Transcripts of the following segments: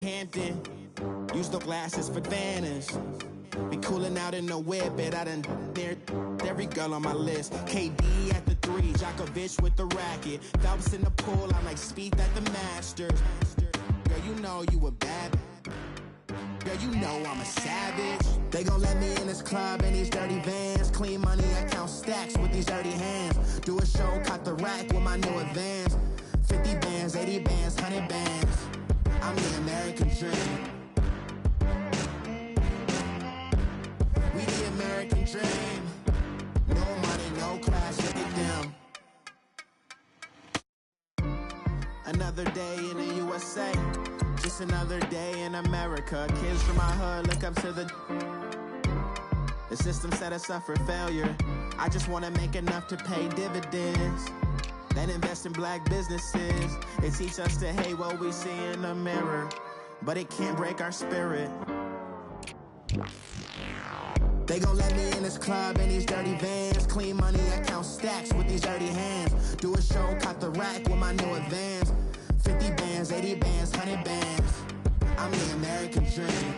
Hampton. Use the glasses for Vanish. Be cooling out in the whip, but I done there every girl on my list. KD at the 3, Djokovic with the racket. Phelps in the pool, I'm like Speed at the Masters. Girl, you know you a bad. Girl, you know I'm a savage. They gon' let me in this club in these dirty Vans. Clean money, I count stacks with these dirty hands. Do a show, caught the rack with my new advance. 50 bands, 80 bands, 100 bands. I'm the American dream. We the American dream. No money, no class, look at them. Another day in the USA. Just another day in America. Kids from my hood look up to the system set us up for failure. I just want to make enough to pay dividends. Then invest in black businesses. They teach us to hate what we see in the mirror, but it can't break our spirit. They gon' let me in this club in these dirty Vans. Clean money, I count stacks with these dirty hands. Do a show, caught the rack with my new advance. 50 bands, 80 bands, 100 bands. I'm the American dream.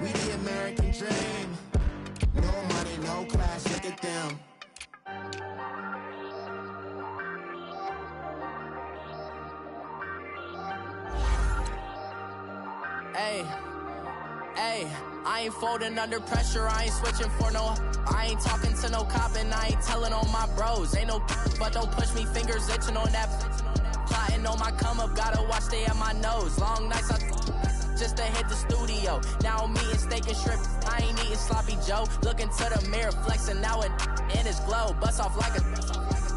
We the American dream. No money, no class, look at them. Hey, I ain't folding under pressure, I ain't switching for no. I ain't talking to no cop and I ain't telling on my bros. Ain't no but don't push me, fingers itching on that. Plotting on my come up, gotta watch stay at my nose. Long nights just to hit the studio. Now I'm eating steak and shrimp, I ain't eating sloppy Joe. Looking to the mirror, flexing now it in his glow. Bust off like a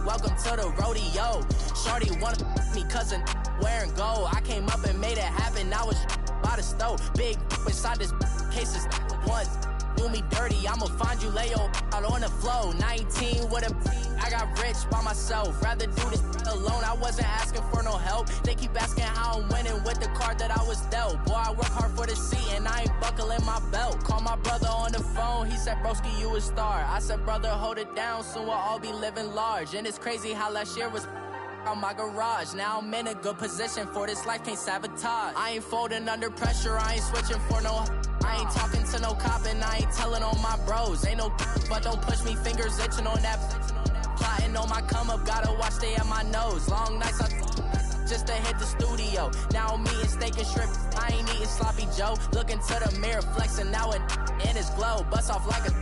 welcome to the rodeo. Shorty wanna me cousin wearing gold. I came up and made it happen, now it's by the stove. Big inside this case is one. Do me dirty, I'ma find you lay out on the floor. 19 with a I got rich by myself. Rather do this alone, I wasn't asking for no help. They keep asking how I'm winning with the card that I was dealt. Boy, I work hard for the seat and I ain't buckling my belt. Call my brother on the phone, he said, broski, you a star. I said, brother, hold it down, soon we'll all be living large. And it's crazy how last year was on my garage. Now I'm in a good position for this life, can't sabotage. I ain't folding under pressure, I ain't switching for no. I ain't talking to no cop and I ain't telling on my bros. Ain't no but don't push me, fingers itching on that. Plotting on my come up, gotta watch stay at my nose. Long nights just to hit the studio. Now I'm eating steak and shrimp, I ain't eating sloppy Joe. Looking to the mirror, flexing now it in his glow. Bust off like a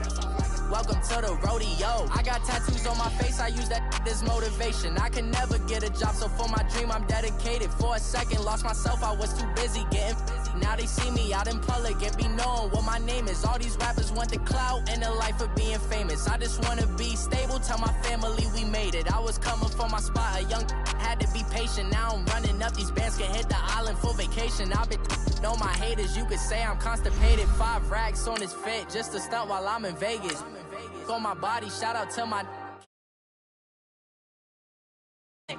welcome to the rodeo. I got tattoos on my face, I use that as motivation. I can never get a job, so for my dream I'm dedicated. For a second, lost myself, I was too busy getting busy. Now they see me out in public and be knowing what my name is. All these rappers want the clout and the life of being famous. I just wanna be stable, tell my family we made it. I was coming for my spot, a young had to be patient. Now I'm running up, these bands can hit the island for vacation. I've been know my haters, you could say I'm constipated. 5 racks on his fit, just to stunt while I'm in Vegas. On my body, shout out to my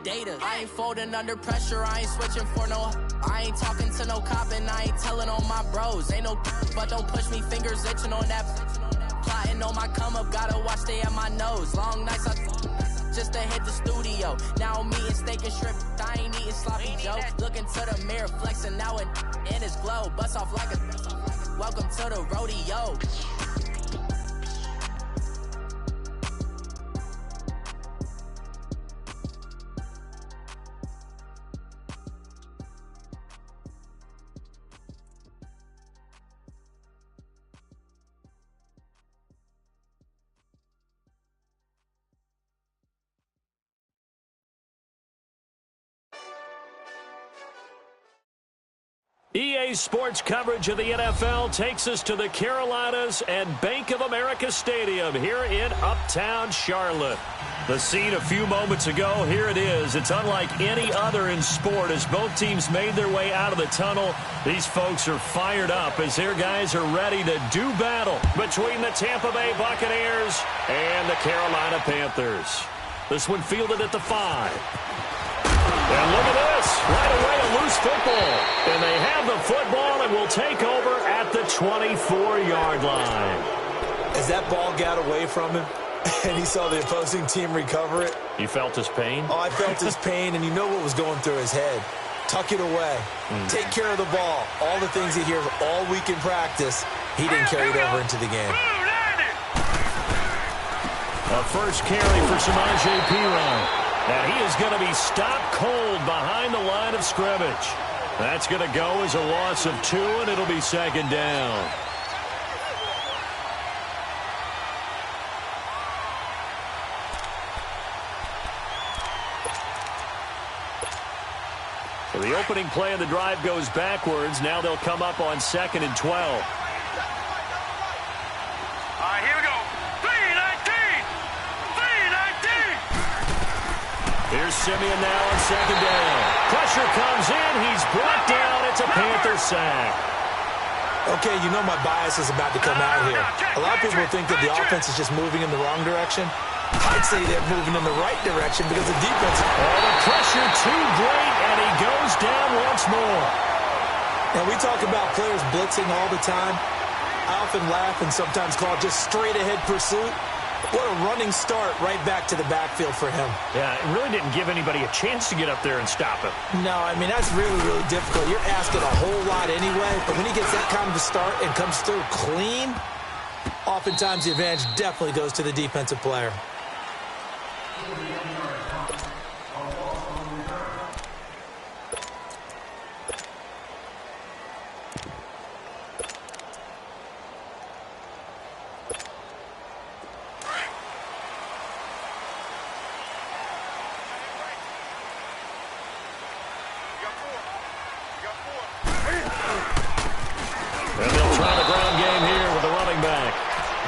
data. I ain't folding under pressure, I ain't switching for no. I ain't talking to no cop and I ain't telling on my bros. Ain't no but don't push me, fingers itching on that. Plotting on my come up, gotta watch stay at my nose. Long nights just to hit the studio. Now I'm eating steak and shrimp, I ain't eating sloppy Joe. Looking to the mirror, flexing now it in his glow. Bust off like a welcome to the rodeo. EA Sports coverage of the NFL takes us to the Carolinas and Bank of America Stadium here in Uptown Charlotte. The scene a few moments ago, here it is. It's unlike any other in sport as both teams made their way out of the tunnel. These folks are fired up as their guys are ready to do battle between the Tampa Bay Buccaneers and the Carolina Panthers. This one fielded at the 5. And look at this, right away a loose football. And they have the football and will take over at the 24-yard line. As that ball got away from him, and he saw the opposing team recover it. You felt his pain? Oh, I felt his pain, and you know what was going through his head. Tuck it away. Take care of the ball. All the things he hears all week in practice, he didn't carry it over into the game. A first carry for Samaje Perine. And he is going to be stopped cold behind the line of scrimmage. That's going to go as a loss of 2, and it'll be second down. So the opening play of the drive goes backwards. Now they'll come up on 2nd and 12. All right, here we go. 3-19. Here's Simeon now on 2nd down. Pressure comes in. He's brought down. It's a Panther sack. Okay, you know my bias is about to come out here. A lot of people think that the offense is just moving in the wrong direction. I'd say they're moving in the right direction because the defense... Oh, the pressure too great, and he goes down once more. Now, we talk about players blitzing all the time. I often laugh and sometimes call it just straight-ahead pursuit. What a running start right back to the backfield for him. Yeah, it really didn't give anybody a chance to get up there and stop him. No, I mean, that's really, really difficult. You're asking a whole lot anyway, but when he gets that kind of a start and comes through clean, oftentimes the advantage definitely goes to the defensive player. And they'll try the ground game here with the running back.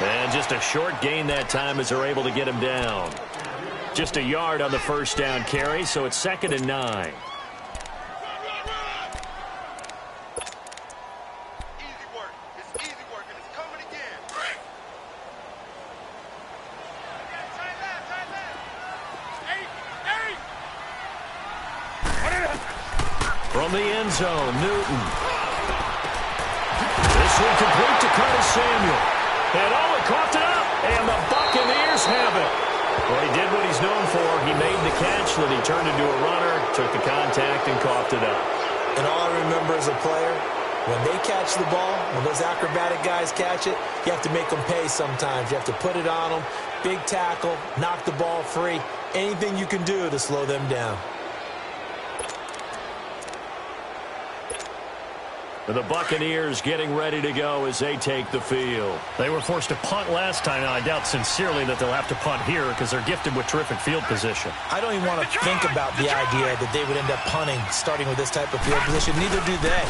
And just a short gain that time as they're able to get him down. Just a yard on the first down carry, so it's 2nd and 9. From the end zone, Newton. This one complete to Curtis Samuel. And he coughed it up, and the Buccaneers have it. Well, he did what he's known for. He made the catch, then he turned into a runner, took the contact, and coughed it up. And all I remember as a player, when they catch the ball, when those acrobatic guys catch it, you have to make them pay sometimes. You have to put it on them, big tackle, knock the ball free, anything you can do to slow them down. The Buccaneers getting ready to go as they take the field. They were forced to punt last time, and I doubt sincerely that they'll have to punt here because they're gifted with terrific field position. I don't even want to think about the idea that they would end up punting starting with this type of field position. Neither do they.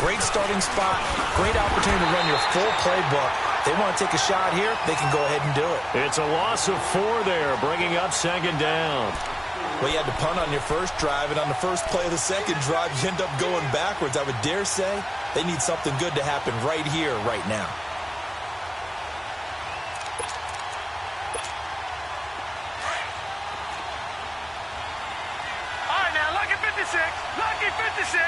Great starting spot, great opportunity to run your full playbook. They want to take a shot here, they can go ahead and do it. It's a loss of 4 there, bringing up 2nd down. Well, you had to punt on your first drive, and on the first play of the second drive, you end up going backwards. I would dare say they need something good to happen right here, right now. All right, now, lucky 56. Lucky 56.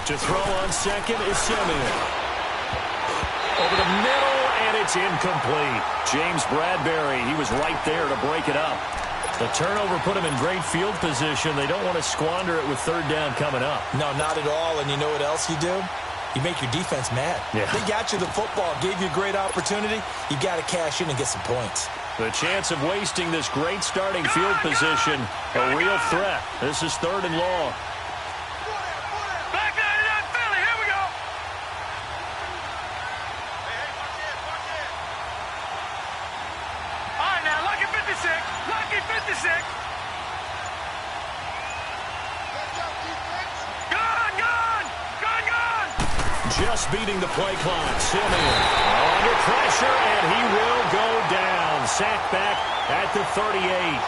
To throw on 2nd is Simeon. Over the middle, and it's incomplete. James Bradbury, he was right there to break it up. The turnover put him in great field position. They don't want to squander it with 3rd down coming up. No, not at all. And you know what else you do? You make your defense mad. Yeah. They got you the football, gave you a great opportunity. You got to cash in and get some points. The chance of wasting this great starting field position, a real threat. This is 3rd and long. Lucky 56. Gone. Just beating the play clock. Simeon under pressure, and he will go down. Sacked back at the 38.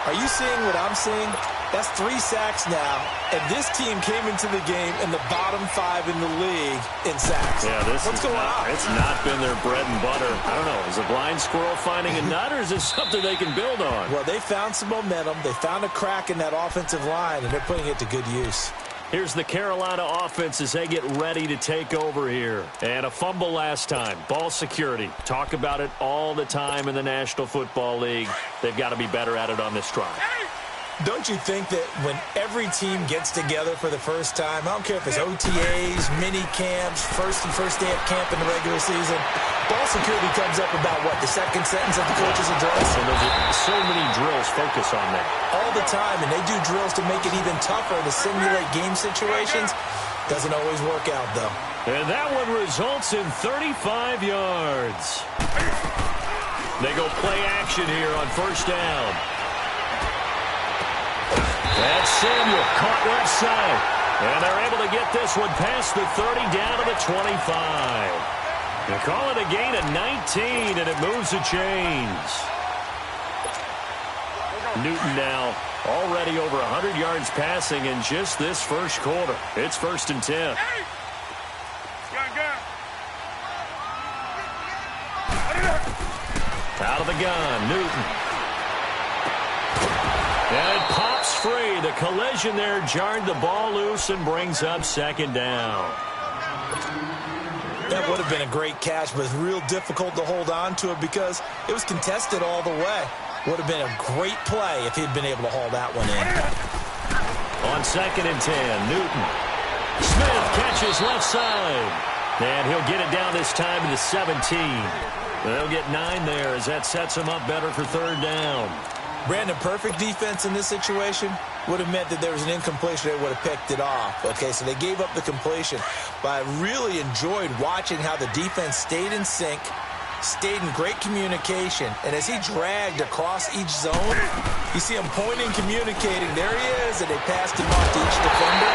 Are you seeing what I'm seeing? That's 3 sacks now, and this team came into the game in the bottom 5 in the league in sacks. Yeah, What's going on? It's not been their bread and butter. I don't know. Is a blind squirrel finding a nut, or is this something they can build on? Well, they found some momentum. They found a crack in that offensive line, and they're putting it to good use. Here's the Carolina offense as they get ready to take over here. And a fumble last time. Ball security. Talk about it all the time in the National Football League. They've got to be better at it on this drive. Don't you think that when every team gets together for the first time, I don't care if it's OTAs, mini camps, first day of camp in the regular season, ball security comes up about what, the second sentence of the coach's address? And there's so many drills focus on that. All the time, and they do drills to make it even tougher to simulate game situations. Doesn't always work out, though. And that one results in 35 yards. They go play action here on first down. That's Samuel, caught left side. And they're able to get this one past the 30 down to the 25. They call it a gain of 19, and it moves the chains. Newton now already over 100 yards passing in just this first quarter. It's 1st and 10. Out of the gun, Newton. And it pops free. The collision there jarred the ball loose and brings up 2nd down. That would have been a great catch, but it's real difficult to hold on to it because it was contested all the way. Would have been a great play if he'd been able to haul that one in. On 2nd and 10, Newton. Smith catches left side. And he'll get it down this time to the 17. They'll get 9 there as that sets him up better for 3rd down. Brandon, perfect defense in this situation would have meant that there was an incompletion. They would have picked it off. Okay, so they gave up the completion. But I really enjoyed watching how the defense stayed in sync, stayed in great communication. And as he dragged across each zone, you see him pointing, communicating. There he is, and they passed him off to each defender.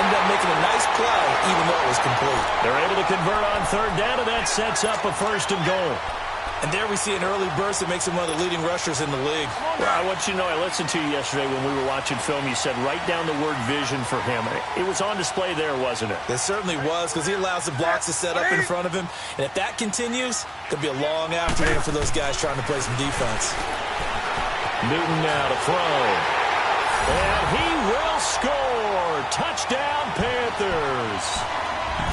Ended up making a nice play, even though it was complete. They're able to convert on 3rd down, and that sets up a 1st and goal. And there we see an early burst that makes him one of the leading rushers in the league. Well, I want you to know, I listened to you yesterday when we were watching film. You said write down the word vision for him. It was on display there, wasn't it? It certainly was, because he allows the blocks to set up in front of him. And if that continues, it'll be a long afternoon for those guys trying to play some defense. Newton now to throw. And he will score. Touchdown, Panthers.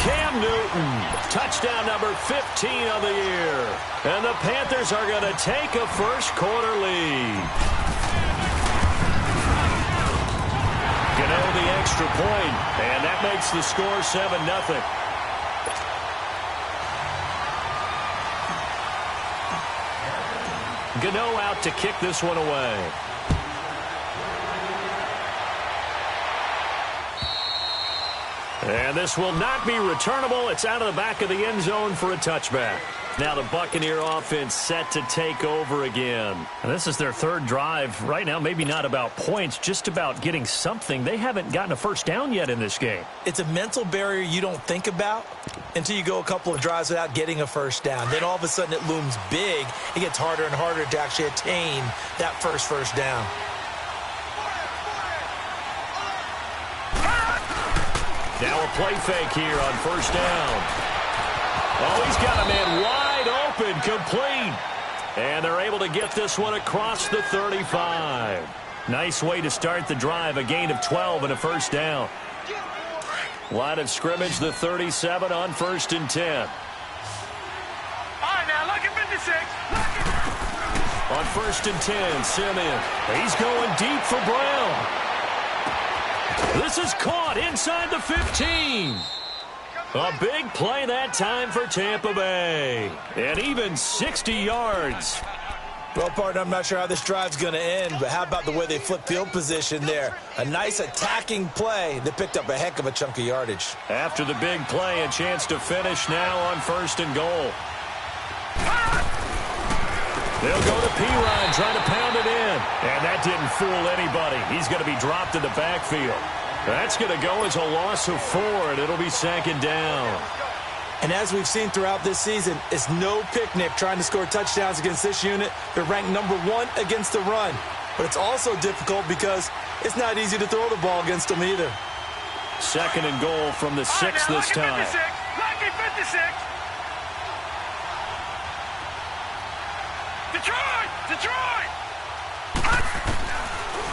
Cam Newton, touchdown number 15 of the year. And the Panthers are going to take a first quarter lead. Gano the extra point, and that makes the score 7-0. Gano out to kick this one away. And this will not be returnable. It's out of the back of the end zone for a touchback. Now the Buccaneer offense set to take over again. And this is their 3rd drive. Right now, maybe not about points, just about getting something. They haven't gotten a first down yet in this game. It's a mental barrier you don't think about until you go a couple of drives without getting a first down. Then all of a sudden it looms big. It gets harder and harder to actually attain that first down. Now a play fake here on 1st down. Oh, he's got a man wide open, complete. And they're able to get this one across the 35. Nice way to start the drive, a gain of 12 and a first down. Line of scrimmage, the 37 on 1st and 10. All right, now, look at 56. On 1st and 10, Simeon. He's going deep for Brown. This is caught inside the 15. A big play that time for Tampa Bay. And even 60 yards. Well, partner, I'm not sure how this drive's going to end, but how about the way they flip field position there? A nice attacking play that picked up a heck of a chunk of yardage. After the big play, a chance to finish now on 1st and goal. They'll go to Pirine, trying to pound it in. And that didn't fool anybody. He's going to be dropped in the backfield. That's going to go as a loss of 4, and it'll be 2nd down. And as we've seen throughout this season, it's no picnic trying to score touchdowns against this unit. They're ranked #1 against the run. But it's also difficult because it's not easy to throw the ball against them either. 2nd and goal from the 6 this time. Lucky 56. Detroit!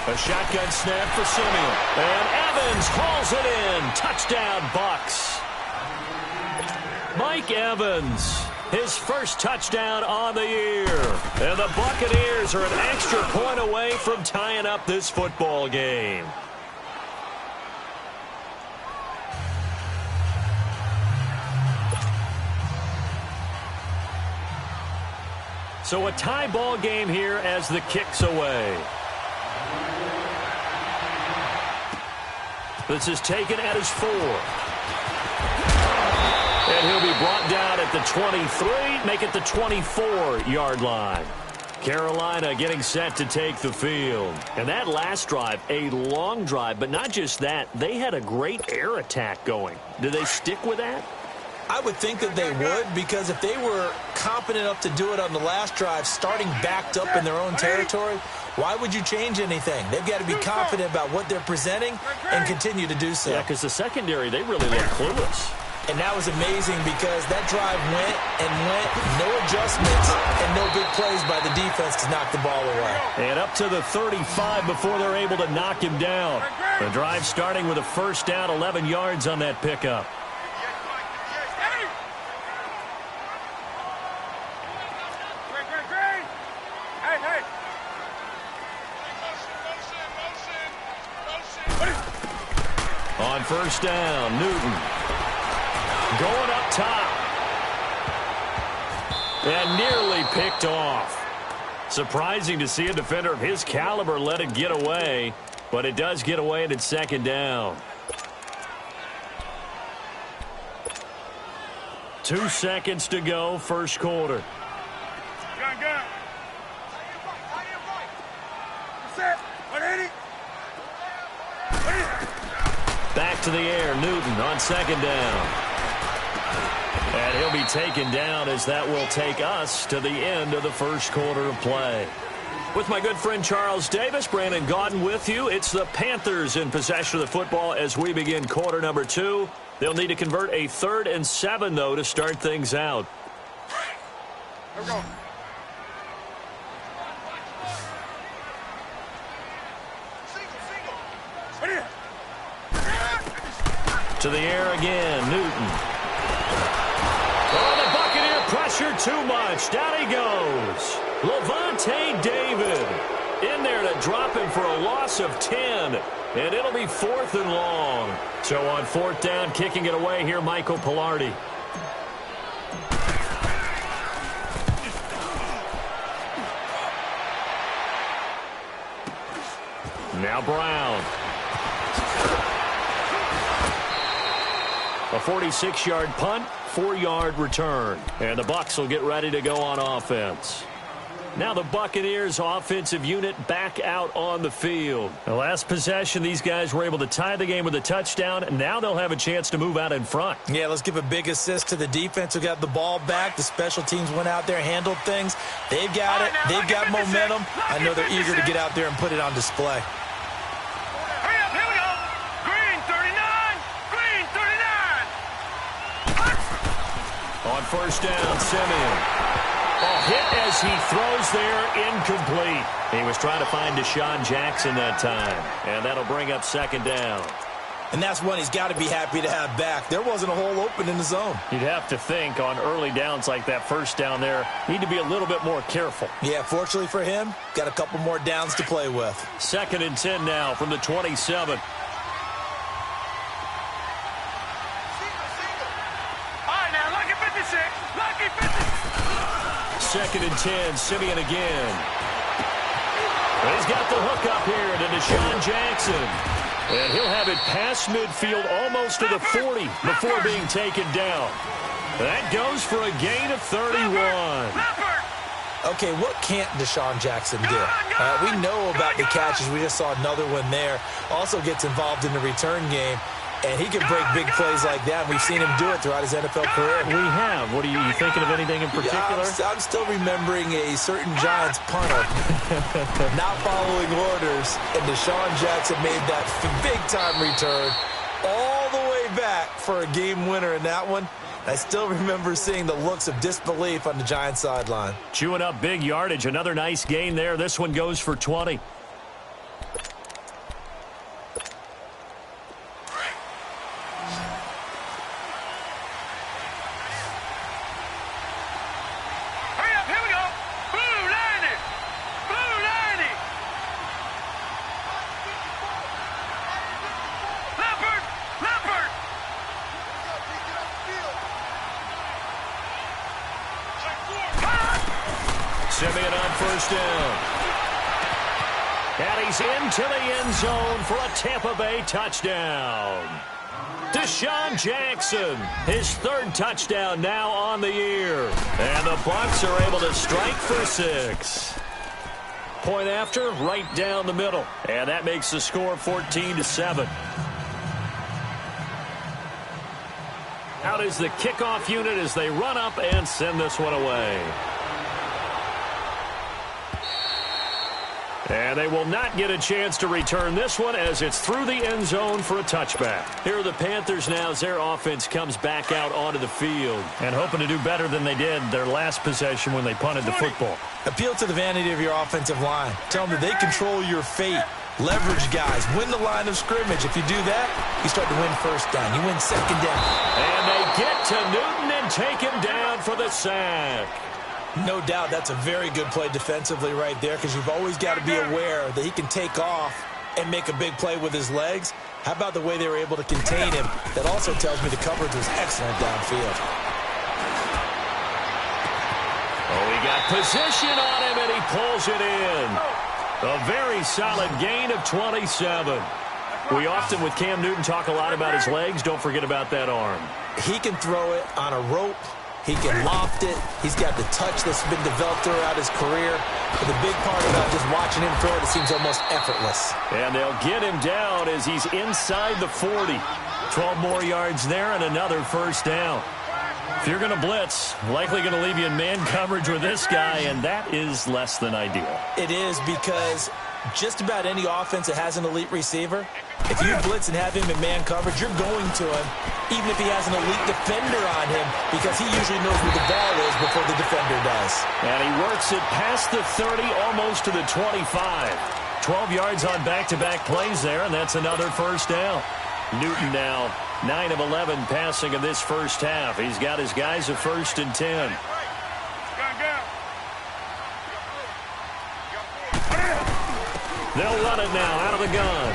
A shotgun snap for Simeon. And Evans hauls it in. Touchdown, Bucs. Mike Evans, his first touchdown on the year. And the Buccaneers are an extra point away from tying up this football game. So a tie ball game here as the kick's away. This is taken at his 4. And he'll be brought down at the 23, make it the 24-yard line. Carolina getting set to take the field. And that last drive, a long drive, but not just that, they had a great air attack going. Do they stick with that? I would think that they would, because if they were confident enough to do it on the last drive, starting backed up in their own territory, why would you change anything? They've got to be confident about what they're presenting and continue to do so. Yeah, because the secondary, they really look clueless. And that was amazing because that drive went and went, no adjustments and no big plays by the defense to knock the ball away. And up to the 35 before they're able to knock him down. The drive starting with a first down, 11 yards on that pickup. On first down, Newton going up top. And nearly picked off. Surprising to see a defender of his caliber let it get away, but it does get away and it's second down. 2 seconds to go, first quarter. Gun. Set. 180. Back to the air, Newton on second down. And he'll be taken down as that will take us to the end of the first quarter of play. With my good friend Charles Davis, Brandon Gaudin with you. It's the Panthers in possession of the football as we begin quarter number 2. They'll need to convert a 3rd and 7, though, to start things out. Here we go. To the air again, Newton. Oh, the Buccaneer pressure too much. Down he goes. Levante David in there to drop him for a loss of 10. And it'll be 4th and long. So on 4th down, kicking it away here, Michael Pilardi. Now Brown. A 46-yard punt, 4-yard return. And the Bucs will get ready to go on offense. Now the Buccaneers offensive unit back out on the field. The last possession, these guys were able to tie the game with a touchdown, and now they'll have a chance to move out in front. Yeah, let's give a big assist to the defense who got the ball back. The special teams went out there, handled things. They've got it. They've got momentum. I know they're eager to get out there and put it on display. Hurry up, here we go. Green 39. Green 39. On first down, Simeon. Hit as he throws there, incomplete. He was trying to find Deshaun Jackson that time, and that'll bring up second down. And that's one he's got to be happy to have back. There wasn't a hole open in the zone. You'd have to think on early downs like that first down there, need to be a little bit more careful. Yeah, fortunately for him, got a couple more downs to play with. 2nd and 10 now from the 27. All right, now, lucky 56. Lucky 56. 2nd and 10, Simeon again. He's got the hook up here to Deshaun Jackson. And he'll have it past midfield almost to the 40 before being taken down. That goes for a gain of 31. Okay, what can't Deshaun Jackson do? We know about the catches. We just saw another one there. Also gets involved in the return game. And he can break big plays like that. We've seen him do it throughout his NFL career. We have. What are you thinking of anything in particular? Yeah, I'm still remembering a certain Giants punter not following orders. And Deshaun Jackson made that big-time return all the way back for a game winner in that one. I still remember seeing the looks of disbelief on the Giants sideline. Chewing up big yardage. Another nice gain there. This one goes for 20. it on first down. And he's into the end zone for a Tampa Bay touchdown. Deshaun Jackson, his third touchdown now on the year. And the Bucs are able to strike for 6. Point after, right down the middle. And that makes the score 14-7. Out is the kickoff unit as they run up and send this one away. And they will not get a chance to return this one as it's through the end zone for a touchback. Here are the Panthers now as their offense comes back out onto the field. And hoping to do better than they did their last possession when they punted the football. Appeal to the vanity of your offensive line. Tell them that they control your fate. Leverage guys. Win the line of scrimmage. If you do that, you start to win first down. You win second down. And they get to Newton and take him down for the sack. No doubt that's a very good play defensively right there because you've always got to be aware that he can take off and make a big play with his legs. How about the way they were able to contain him? That also tells me the coverage was excellent downfield. Oh, he got position on him, and he pulls it in. A very solid gain of 27. We often, with Cam Newton, talk a lot about his legs. Don't forget about that arm. He can throw it on a rope. He can loft it. He's got the touch that's been developed throughout his career. But the big part about just watching him throw it, it seems almost effortless. And they'll get him down as he's inside the 40. 12 more yards there and another first down. If you're going to blitz, likely going to leave you in man coverage with this guy, and that is less than ideal. It is because just about any offense that has an elite receiver, if you blitz and have him in man coverage, you're going to him, even if he has an elite defender on him, because he usually knows where the ball is before the defender does. And he works it past the 30, almost to the 25. 12 yards on back-to-back plays there, and that's another first down. Newton now 9 of 11 passing in this first half. He's got his guys at 1st and 10. They'll run it now out of the gun.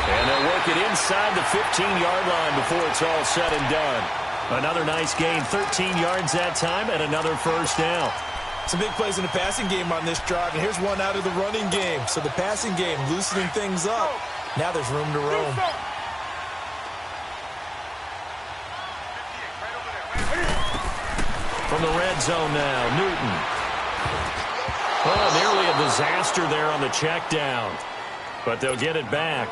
And they'll work it inside the 15-yard line before it's all said and done. Another nice gain, 13 yards that time, and another first down. Some big plays in the passing game on this drive, and here's one out of the running game. So the passing game loosening things up. Now there's room to roam. From the red zone now, Newton. Oh, nearly a disaster there on the check down. But they'll get it back.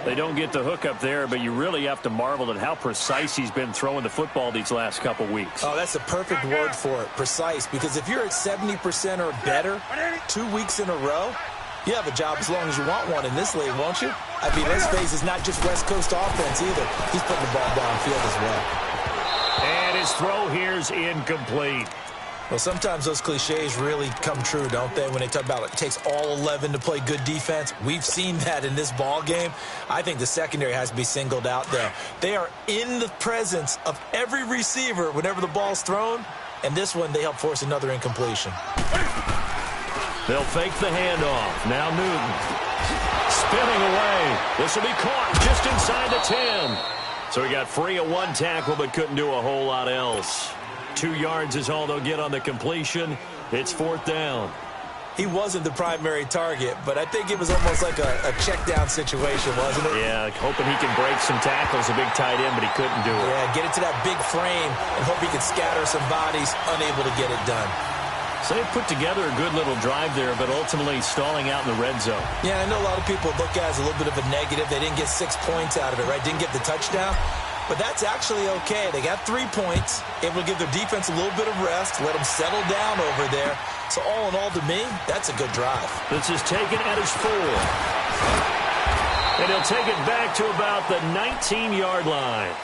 They don't get the hook up there, but you really have to marvel at how precise he's been throwing the football these last couple weeks. Oh, that's the perfect word for it, precise. Because if you're at 70% or better 2 weeks in a row, you have a job as long as you want one in this league, won't you? I mean, let's face it, it's not just West Coast offense either. He's putting the ball downfield as well. And his throw here's incomplete. Well, sometimes those cliches really come true, don't they, when they talk about it takes all 11 to play good defense. We've seen that in this ball game. I think the secondary has to be singled out, though. They are in the presence of every receiver whenever the ball's thrown, and this one they help force another incompletion. They'll fake the handoff. Now Newton spinning away. This will be caught just inside the 10. So he got free of one tackle but couldn't do a whole lot else. 2 yards is all they'll get on the completion. It's 4th down. He wasn't the primary target, but I think it was almost like a check down situation, wasn't it? Yeah, hoping he can break some tackles, a big tight end, but he couldn't do it. Yeah, get it to that big frame and hope he can scatter some bodies, unable to get it done. So they put together a good little drive there, but ultimately stalling out in the red zone. Yeah, I know a lot of people look at it as a little bit of a negative. They didn't get 6 points out of it, right? Didn't get the touchdown. But that's actually okay. They got 3 points, able to give their defense a little bit of rest, let them settle down over there. So all in all, to me, that's a good drive. This is taken at his 4. And he'll take it back to about the 19-yard line.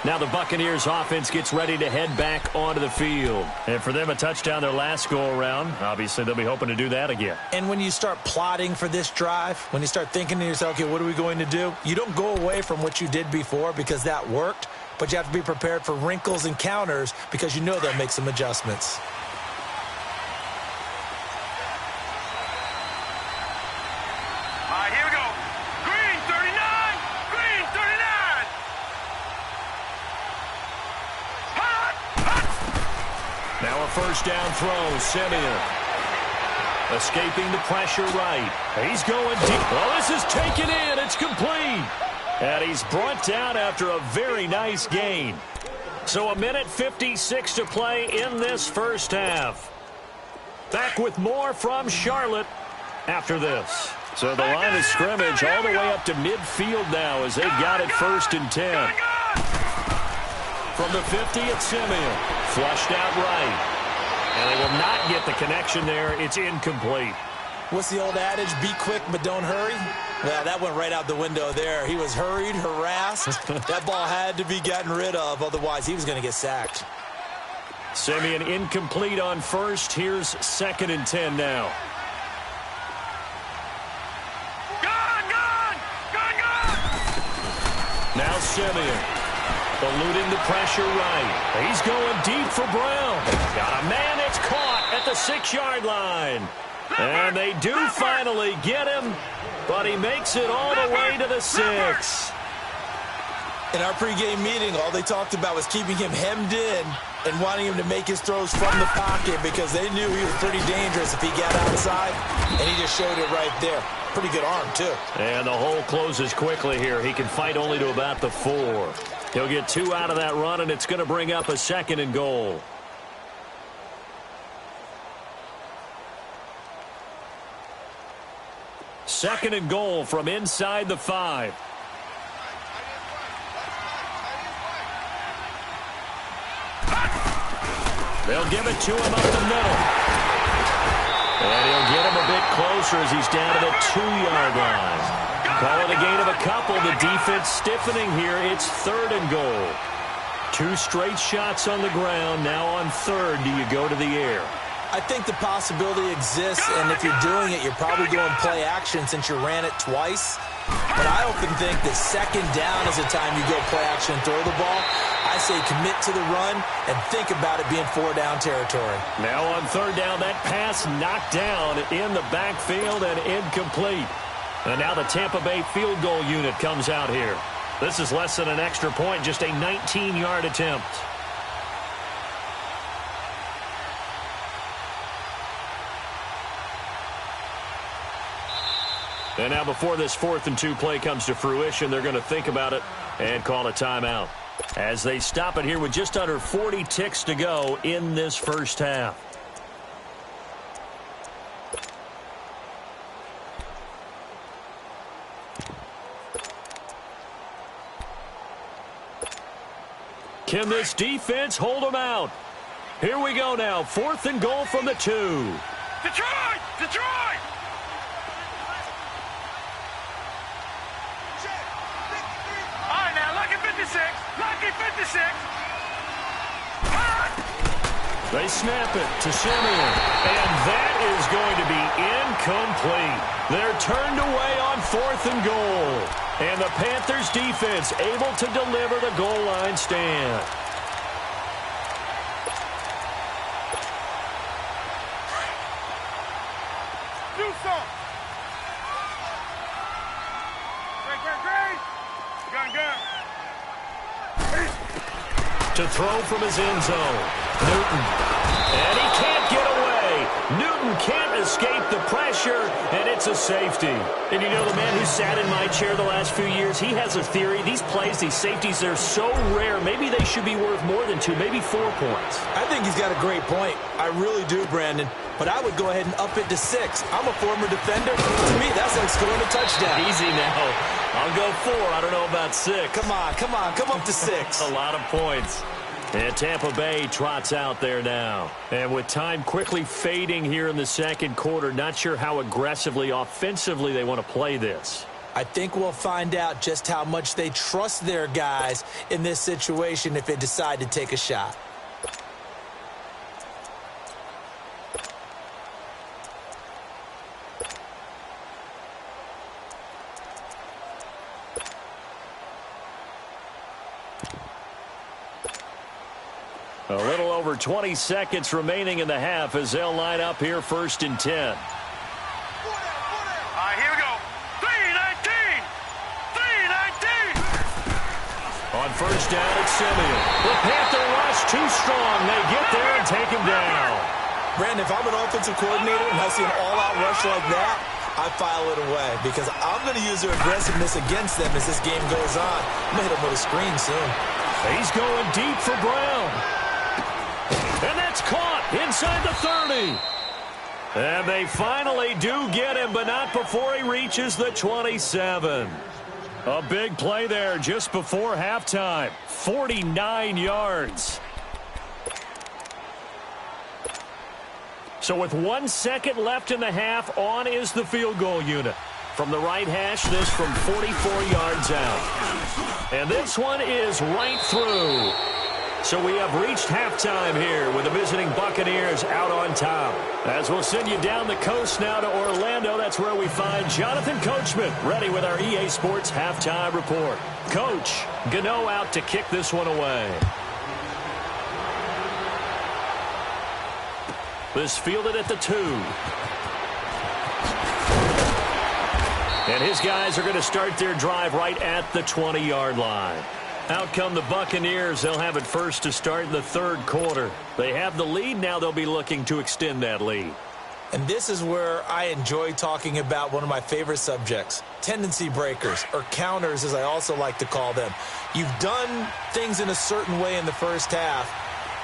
Now the Buccaneers offense gets ready to head back onto the field. And for them, a touchdown their last go-around. Obviously, they'll be hoping to do that again. And when you start plotting for this drive, when you start thinking to yourself, okay, what are we going to do? You don't go away from what you did before because that worked, but you have to be prepared for wrinkles and counters because you know they'll make some adjustments. Here we go. Green 39. Green 39. Now a first down throw, Simeon. Escaping the pressure right. He's going deep. Well, this is taken in. It's complete. And he's brought down after a very nice gain. So 1:56 to play in this first half. Back with more from Charlotte after this. So the line of scrimmage all the way up to midfield now as they've got it 1st and 10. From the 50, it's Simeon. Flushed out right. And they will not get the connection there. It's incomplete. What's the old adage? Be quick, but don't hurry. Well, that went right out the window there. He was hurried, harassed. That ball had to be gotten rid of. Otherwise, he was going to get sacked. Simeon incomplete on first. Here's 2nd and 10 now. Now Simeon. Eluding the pressure right. He's going deep for Brown. Got a man. It's caught at the 6-yard line. And they do finally get him, but he makes it all the way to the 6. In our pregame meeting, all they talked about was keeping him hemmed in and wanting him to make his throws from the pocket because they knew he was pretty dangerous if he got outside, and he just showed it right there. Pretty good arm, too. And the hole closes quickly here. He can fight only to about the 4. He'll get 2 out of that run, and it's going to bring up a 2nd and goal. Second and goal from inside the 5. They'll give it to him up the middle. And he'll get him a bit closer as he's down to the 2-yard line. Call it a gain of a couple. The defense stiffening here. It's 3rd and goal. 2 straight shots on the ground. Now on 3rd, do you go to the air? I think the possibility exists, and if you're doing it, you're probably going play action since you ran it twice. But I often think that 2nd down is the time you go play action and throw the ball. I say commit to the run and think about it being 4-down territory. Now on 3rd down, that pass knocked down in the backfield and incomplete. And now the Tampa Bay field goal unit comes out here. This is less than an extra point, just a 19-yard attempt. And now before this 4th and 2 play comes to fruition, they're going to think about it and call a timeout. As they stop it here with just under 40 ticks to go in this first half. Can this defense hold them out? Here we go now. 4th and goal from the 2. Detroit! Detroit! All right, now, lucky 56. Lucky 56. They snap it to Simeon. And that is going to be incomplete. They're turned away on 4th and goal. And the Panthers defense able to deliver the goal line stand. Do something. Great. Gun. To throw from his end zone. Newton. And he can't get away. Newton can't escape the pressure, and it's a safety. And you know, the man who sat in my chair the last few years, he has a theory. These plays, these safeties, they're so rare. Maybe they should be worth more than 2, maybe 4 points. I think he's got a great point. I really do, Brandon. But I would go ahead and up it to 6. I'm a former defender. To me, that's like scoring a touchdown. Easy now. I'll go 4. I don't know about 6. Come on. Come up to 6. A lot of points. And Tampa Bay trots out there now. And with time quickly fading here in the second quarter, not sure how aggressively, offensively they want to play this. I think we'll find out just how much they trust their guys in this situation if they decide to take a shot. A little over 20 seconds remaining in the half as they'll line up here 1st and 10. All right, here we go. 3-19. 3-19. On 1st down, it's Simeon. The Panther rush just too strong. They get there and take him down. Brandon, if I'm an offensive coordinator and I see an all-out rush like that, I file it away because I'm going to use their aggressiveness against them as this game goes on. I'm going to hit them with a screen soon. He's going deep for Brown. And that's caught inside the 30. And they finally do get him, but not before he reaches the 27. A big play there just before halftime. 49 yards. So with 1 second left in the half, on is the field goal unit. From the right hash, this from 44 yards out. And this one is right through. So we have reached halftime here with the visiting Buccaneers out on top. As we'll send you down the coast now to Orlando, that's where we find Jonathan Coachman ready with our EA Sports halftime report. Coach, Gano out to kick this one away. This fielded at the 2. And his guys are going to start their drive right at the 20-yard line. Out come the Buccaneers. They'll have it first to start in the third quarter. They have the lead. Now they'll be looking to extend that lead. And this is where I enjoy talking about one of my favorite subjects, tendency breakers, or counters as I also like to call them. You've done things in a certain way in the first half,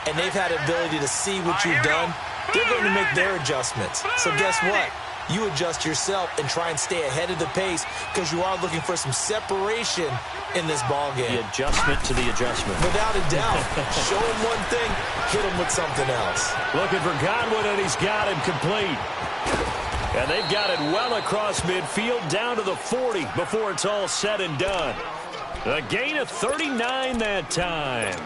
and they've had the ability to see what you've done. They're going to make their adjustments. So guess what? You adjust yourself and try and stay ahead of the pace because you are looking for some separation in this ball game. The adjustment to the adjustment. Without a doubt. Show him one thing, hit him with something else. Looking for Godwin, and he's got him complete. And they've got it well across midfield down to the 40 before it's all said and done. A gain of 39 that time.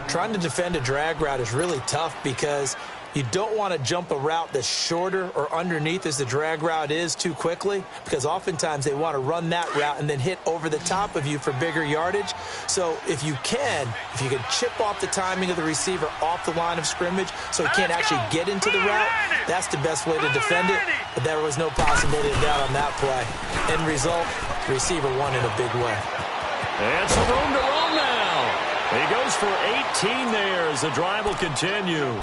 Trying to defend a drag route is really tough because you don't want to jump a route that's shorter or underneath as the drag route is too quickly because oftentimes they want to run that route and then hit over the top of you for bigger yardage. So if you can chip off the timing of the receiver off the line of scrimmage so he can't actually get into the route, that's the best way to defend it. But there was no possibility of doubt on that play. End result, the receiver won in a big way. And some room to roam now. He goes for 18 there as the drive will continue.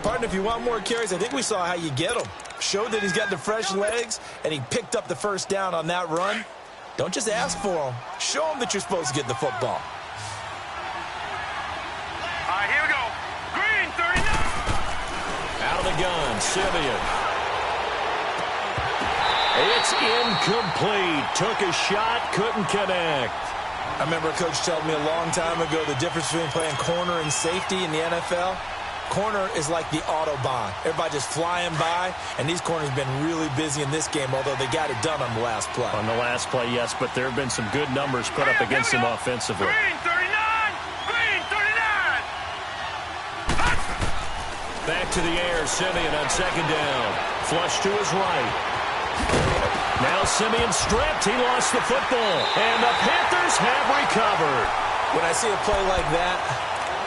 Partner, if you want more carries, I think we saw how you get him. Showed that he's got the fresh legs, and he picked up the first down on that run. Don't just ask for him. Show him that you're supposed to get the football. All right, here we go. Green, 39. Out of the gun, Simeon. It's incomplete. Took a shot, couldn't connect. I remember a coach telling me a long time ago the difference between playing corner and safety in the NFL. Corner is like the Autobahn. Everybody just flying by, and these corners have been really busy in this game, although they got it done on the last play. On the last play, yes, but there have been some good numbers put up against him offensively. Green, 39. Green, 39. Back to the air, Simeon on second down. Flush to his right. Now Simeon stripped. He lost the football, and the Panthers have recovered. When I see a play like that,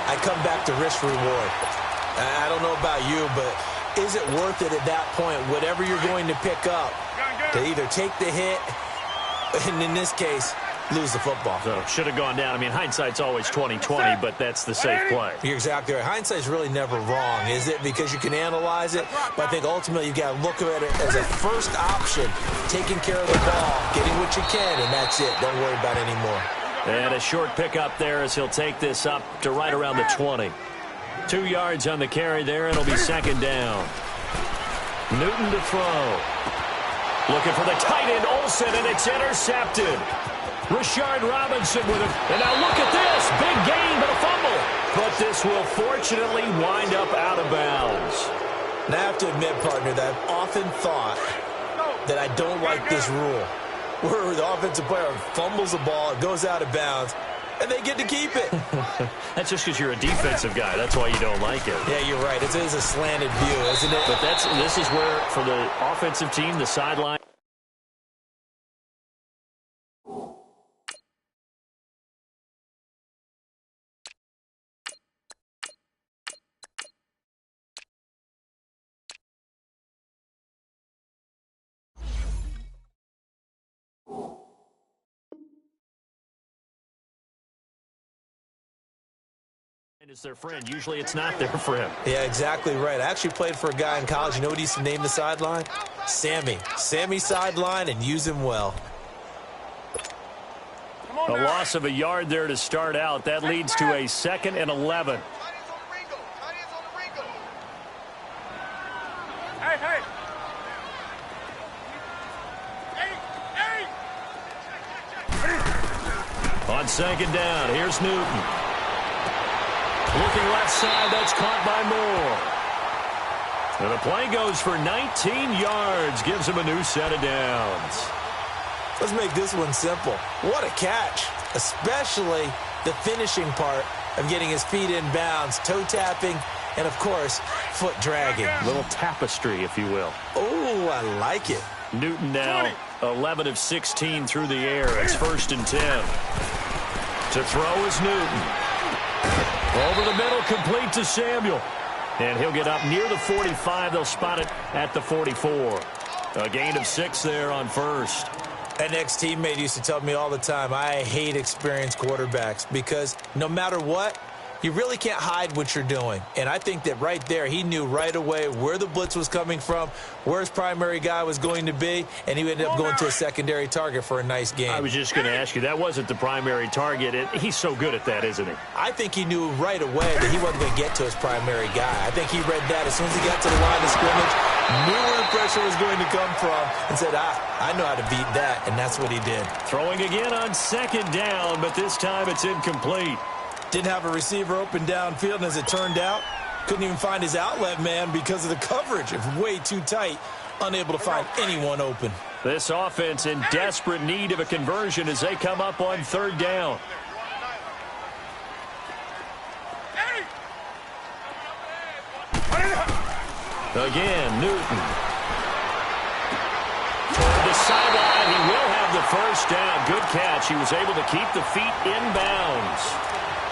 I come back to risk-reward. I don't know about you, but is it worth it at that point, whatever you're going to pick up, to either take the hit, and in this case, lose the football? So should have gone down. I mean, hindsight's always 20/20, but that's the safe play. You're exactly right. Hindsight's really never wrong, is it? Because you can analyze it, but I think ultimately you got to look at it as a first option, taking care of the ball, getting what you can, and that's it. Don't worry about it anymore. And a short pickup there as he'll take this up to right around the 20. 2 yards on the carry there, and it'll be second down. Newton to throw. Looking for the tight end, Olsen, and it's intercepted. Rashard Robinson with him. And now look at this. Big gain, but a fumble. But this will fortunately wind up out of bounds. And I have to admit, partner, that I've often thought that I don't like this rule, where the offensive player fumbles the ball, it goes out of bounds, and they get to keep it. That's just because you're a defensive guy. That's why you don't like it. Yeah, you're right. It is a slanted view, isn't it? But this is where, for the offensive team, the sideline. Is their friend. Usually it's not their friend. Yeah, exactly right. I actually played for a guy in college. You know what he used to name the sideline? Sammy. Sammy sideline, and use him well. A loss of a yard there to start out. That leads to a 2nd and 11. On 2nd down, here's Newton. Looking left side, that's caught by Moore. And the play goes for 19 yards, gives him a new set of downs. Let's make this one simple. What a catch, especially the finishing part of getting his feet in bounds, toe tapping, and, of course, foot dragging. A little tapestry, if you will. Oh, I like it. Newton now 11 of 16 through the air. It's 1st and 10. To throw is Newton. Over the middle, complete to Samuel. And he'll get up near the 45. They'll spot it at the 44. A gain of 6 there on 1st. An ex-teammate used to tell me all the time, I hate experienced quarterbacks because no matter what, you really can't hide what you're doing. And I think that right there, he knew right away where the blitz was coming from, where his primary guy was going to be, and he ended up going to a secondary target for a nice game. I was just going to ask you, that wasn't the primary target. He's so good at that, isn't he? I think he knew right away that he wasn't going to get to his primary guy. I think he read that as soon as he got to the line of scrimmage, knew where the pressure was going to come from, and said, I know how to beat that, and that's what he did. Throwing again on 2nd down, but this time it's incomplete. Didn't have a receiver open downfield, and as it turned out, couldn't even find his outlet man because of the coverage. It was way too tight, unable to find anyone open. This offense in desperate need of a conversion as they come up on 3rd down. Again, Newton. Toward the sideline, he will have the 1st down. Good catch. He was able to keep the feet in bounds.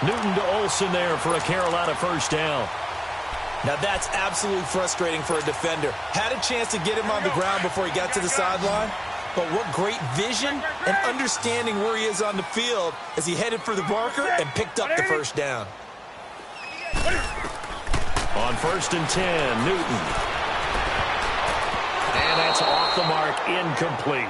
Newton to Olsen there for a Carolina 1st down. Now that's absolutely frustrating for a defender. Had a chance to get him on the ground before he got to the sideline, but what great vision and understanding where he is on the field as he headed for the marker and picked up the 1st down. On 1st and 10, Newton. And that's off the mark, incomplete.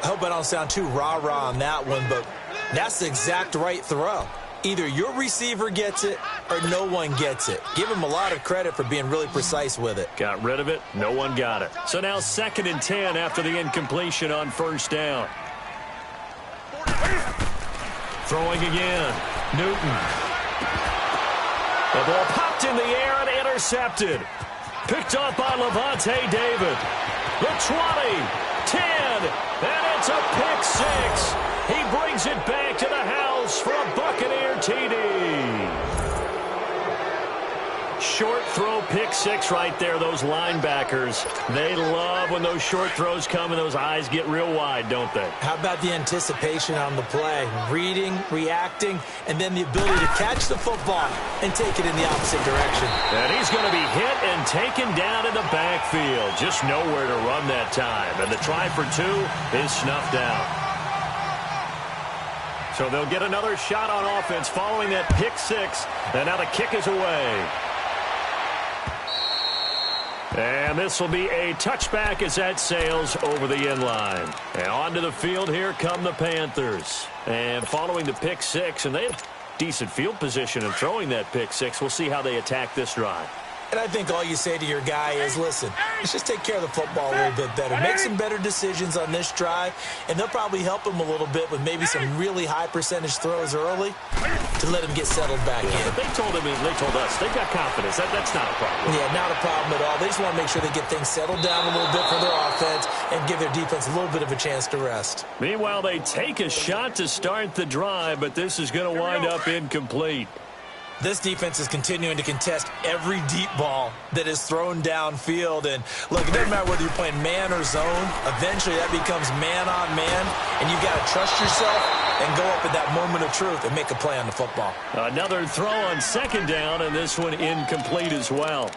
I hope I don't sound too rah-rah on that one, but that's the exact right throw. Either your receiver gets it or no one gets it. Give him a lot of credit for being really precise with it. Got rid of it. No one got it. So now 2nd and 10 after the incompletion on 1st down. Throwing again. Newton. The ball popped in the air and intercepted. Picked up by Levante David. The 20, 10, and it's a pick 6. He brings it back to the house for a Buccaneer TD. Short throw, pick 6 right there. Those linebackers, they love when those short throws come and those eyes get real wide, don't they? How about the anticipation on the play? Reading, reacting, and then the ability to catch the football and take it in the opposite direction. And he's going to be hit and taken down in the backfield. Just nowhere to run that time. And the try for 2 is snuffed out. So they'll get another shot on offense following that pick 6. And now the kick is away. And this will be a touchback as that sails over the end line. And onto the field, here come the Panthers. And following the pick 6, and they have decent field position in throwing that pick 6. We'll see how they attack this drive. And I think all you say to your guy is, listen, let's just take care of the football a little bit better. Make some better decisions on this drive, and they'll probably help him a little bit with maybe some really high percentage throws early to let him get settled back in. But they told him, and they told us, they've got confidence. That's not a problem. Yeah, not a problem at all. They just want to make sure they get things settled down a little bit for their offense and give their defense a little bit of a chance to rest. Meanwhile, they take a shot to start the drive, but this is going to wind up incomplete. This defense is continuing to contest every deep ball that is thrown downfield. And, look, it doesn't matter whether you're playing man or zone. Eventually, that becomes man-on-man, and you've got to trust yourself and go up at that moment of truth and make a play on the football. Another throw on 2nd down, and this one incomplete as well.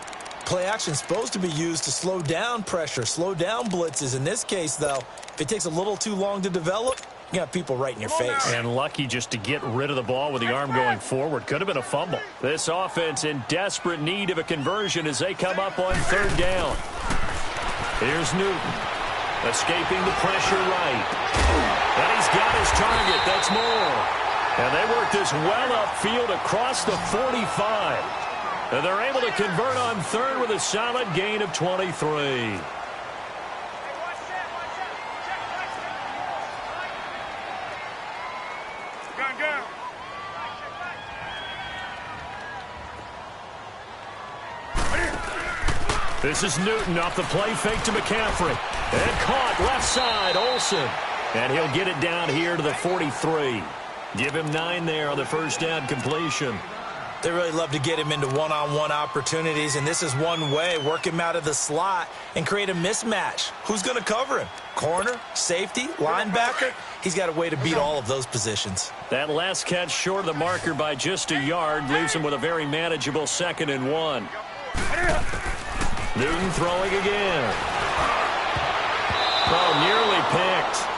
Play action is supposed to be used to slow down pressure, slow down blitzes. In this case, though, if it takes a little too long to develop, You got people right in your face. And lucky just to get rid of the ball with the arm going forward. Could have been a fumble. This offense in desperate need of a conversion as they come up on third down. Here's Newton. Escaping the pressure right. And he's got his target. That's more. And they work this well upfield across the 45. And they're able to convert on third with a solid gain of 23. This is Newton off the play fake to McCaffrey. And caught left side, Olsen. And he'll get it down here to the 43. Give him 9 there on the first down completion. They really love to get him into one-on-one opportunities, and this is one way. Work him out of the slot and create a mismatch. Who's going to cover him? Corner, safety, linebacker? He's got a way to beat all of those positions. That last catch short of the marker by just a yard leaves him with a very manageable 2nd and 1. Newton throwing again. Oh, nearly picked.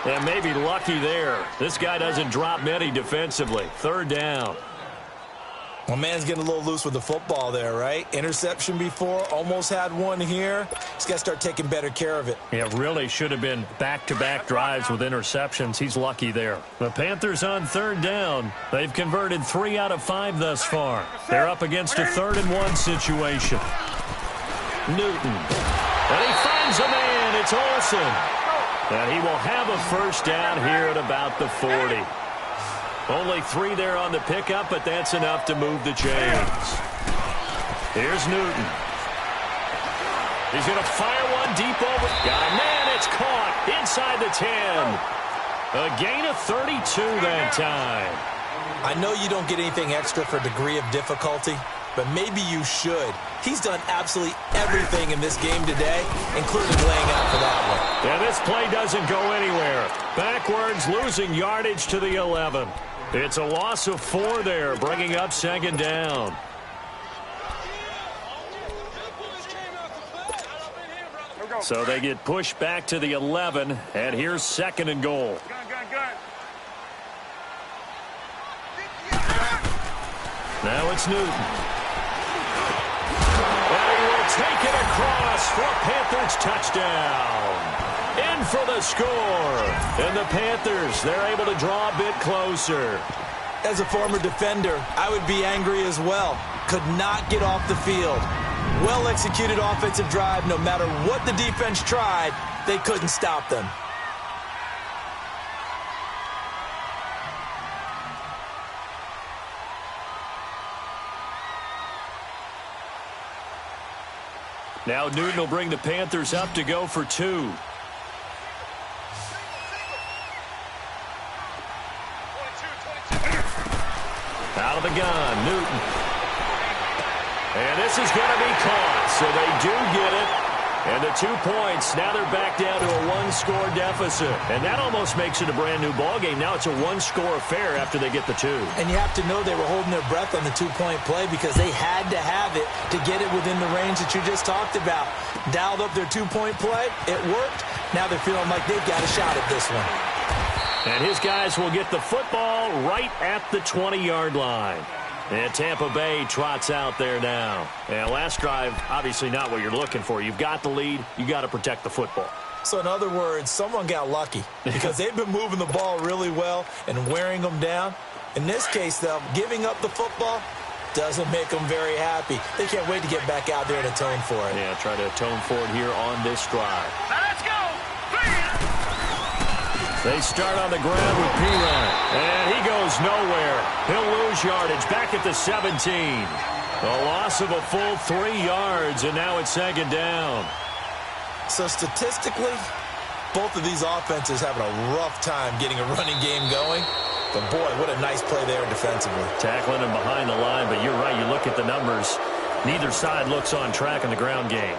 And maybe lucky there. This guy doesn't drop many defensively. 3rd down. Well, man's getting a little loose with the football there, right? Interception before, almost had one here. He's got to start taking better care of it. Yeah, really should have been back-to-back drives with interceptions. He's lucky there. The Panthers on 3rd down. They've converted 3 out of 5 thus far. They're up against a 3rd and 1 situation. Newton. And he finds a man. It's Olsen. And he will have a first down here at about the 40. Only 3 there on the pickup, but that's enough to move the chains. Here's Newton. He's going to fire one deep over. Got a man. It's caught inside the 10. A gain of 32 that time. I know you don't get anything extra for degree of difficulty, but maybe you should. He's done absolutely everything in this game today, including laying out for that one. Yeah, this play doesn't go anywhere. Backwards, losing yardage to the 11. It's a loss of 4 there, bringing up 2nd down. So they get pushed back to the 11, and here's 2nd and goal. Now it's Newton. Take it across for a Panthers touchdown. In for the score. And the Panthers, they're able to draw a bit closer. As a former defender, I would be angry as well. Could not get off the field. Well-executed offensive drive. No matter what the defense tried, they couldn't stop them. Now Newton will bring the Panthers up to go for 2. Out of the gun, Newton. And this is going to be caught, so they do get it. And the 2 points, now they're back down to a 1-score deficit. And that almost makes it a brand-new ballgame. Now it's a 1-score affair after they get the 2. And you have to know they were holding their breath on the 2-point play because they had to have it to get it within the range that you just talked about. Dialed up their 2-point play. It worked. Now they're feeling like they've got a shot at this one. And his guys will get the football right at the 20-yard line. And Tampa Bay trots out there now. And last drive, obviously not what you're looking for. You've got the lead. You got to protect the football. So in other words, someone got lucky because they've been moving the ball really well and wearing them down. In this case, though, giving up the football doesn't make them very happy. They can't wait to get back out there and atone for it. Yeah, try to atone for it here on this drive. Now let's go. They start on the ground with Piran. And he goes nowhere. He'll lose yardage back at the 17. A loss of a full 3 yards, and now it's 2nd down. So statistically, both of these offenses having a rough time getting a running game going. But, boy, what a nice play there defensively. Tackling him behind the line, but you're right. You look at the numbers. Neither side looks on track in the ground game.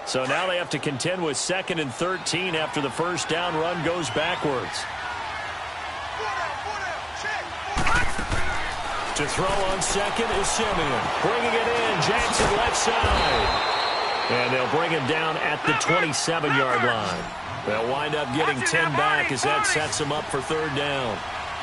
So now they have to contend with 2nd and 13 after the first down run goes backwards. To throw on second is Simeon. Bringing it in, Jackson left side. And they'll bring him down at the 27-yard line. They'll wind up getting 10 back as that sets him up for 3rd down.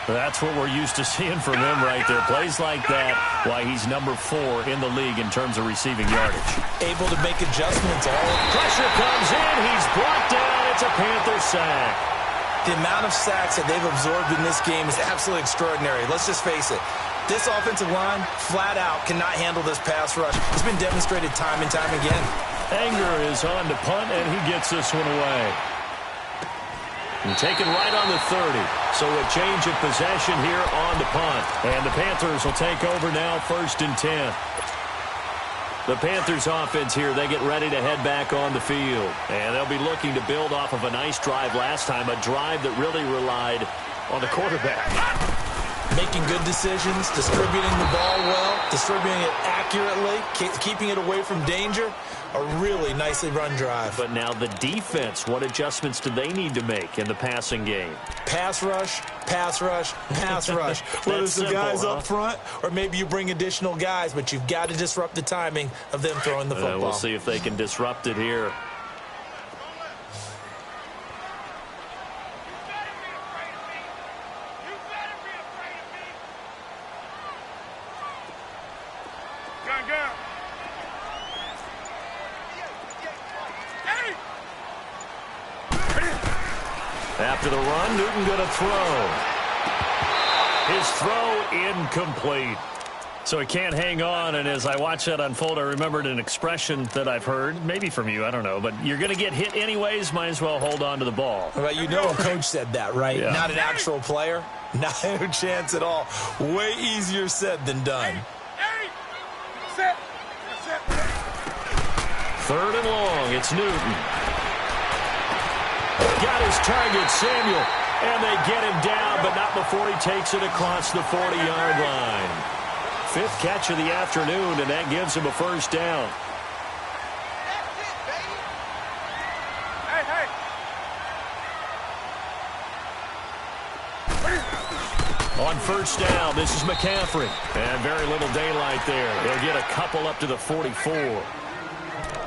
That's what we're used to seeing from him right there. Plays like that, why he's number 4 in the league in terms of receiving yardage. Able to make adjustments. Pressure comes in. He's brought down. It's a Panther sack. The amount of sacks that they've absorbed in this game is absolutely extraordinary. Let's just face it. This offensive line, flat out, cannot handle this pass rush. It's been demonstrated time and time again. Anger is on to punt, and he gets this one away. And taken right on the 30. So a change of possession here on the punt. And the Panthers will take over now, 1st and 10. The Panthers offense here, they get ready to head back on the field. And they'll be looking to build off of a nice drive last time, a drive that really relied on the quarterback. Making good decisions, distributing the ball well, distributing it accurately, keeping it away from danger. A really nicely run drive. But now the defense, what adjustments do they need to make in the passing game? Pass rush, pass rush, pass rush. Whether it's the guys up front or maybe you bring additional guys, but you've got to disrupt the timing of them throwing the football. We'll see if they can disrupt it here. After the run, Newton going to throw. His throw incomplete. So he can't hang on, and as I watch that unfold, I remembered an expression that I've heard, maybe from you, I don't know, but you're going to get hit anyways, might as well hold on to the ball. Well, you know a coach said that, right? Yeah. Not an actual player. Not a chance at all. Way easier said than done. 3rd and long, it's Newton. Got his target, Samuel, and they get him down, but not before he takes it across the 40-yard line. 5th catch of the afternoon, and that gives him a 1st down. On 1st down, this is McCaffrey, and very little daylight there. They'll get a couple up to the 44.